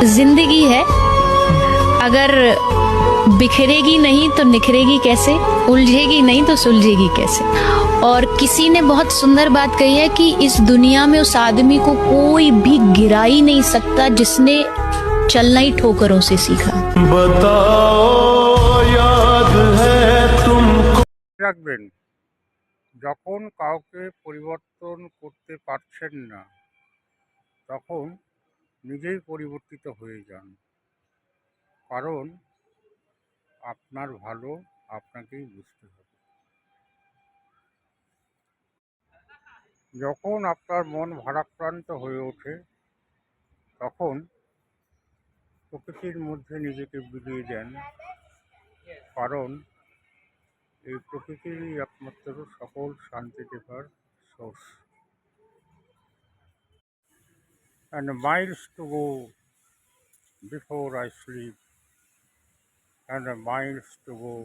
जिंदगी है, अगर बिखरेगी नहीं तो निखरेगी कैसे, उलझेगी नहीं तो सुलझेगी कैसे। और किसी ने बहुत सुंदर बात कही है कि इस दुनिया में उस आदमी को कोई भी गिरा ही नहीं सकता जिसने चलना ही ठोकरों से सीखा। बताओ याद है तुमको। রাখবেন, যখন কাউকে পরিবর্তন করতে পারছেন না তখন নিজেই পরিবর্তিত হয়ে যান, কারণ আপনার ভালো আপনাকেই বুঝতে হবে। যখন আপনার মন ভারাক্রান্ত হয়ে ওঠে তখন প্রকৃতির মধ্যে নিজেকে বিলিয়ে দেন, কারণ এই প্রকৃতিরই একমাত্র সকল শান্তি দেবার source. And miles to go before I sleep, and miles to go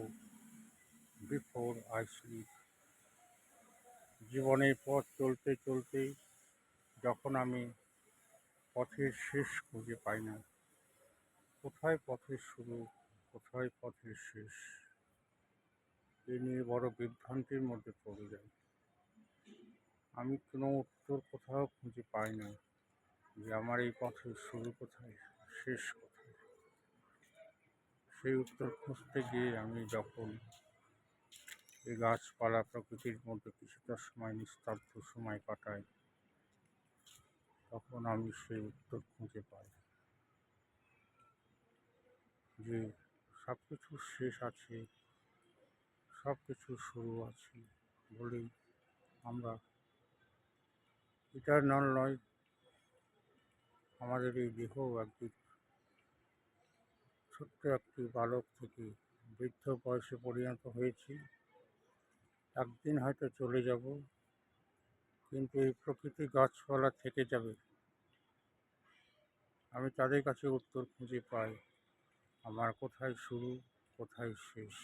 before I sleep. জীবনের পথ চলতে চলতে যখন আমি পথের শেষ খুঁজে পাই না, কোথায় পথের শুরু, কোথায় পথের শেষ, এ নিয়ে বড় বিভ্রান্তির মধ্যে পড়ে যাই। আমি কোনো উত্তর কোথাও খুঁজে পাই না যে আমার এই পথের শুরু কোথায়, শেষ কোথায়। সেই উত্তর খুঁজতে গিয়ে আমি যখন এই গাছপালা প্রকৃতির মধ্যে কিছুটা সময় নিস্তব্ধ সময় কাটাই, তখন আমি সেই উত্তর খুঁজে পাই যে সব কিছুর শেষ আছে, সব কিছুর শুরু আছে বলেই আমরা ইটারনাল নয়। আমাদের এই দেহ একদিন ছোট্ট একটি বালক থেকে বৃদ্ধ বয়সে পরিণত হয়েছি, একদিন হয়তো চলে যাব, কিন্তু এই প্রকৃতি গাছপালা থেকে যাবে। আমি তাদের কাছে উত্তর খুঁজে পাই আমার কোথায় শুরু, কোথায় শেষ।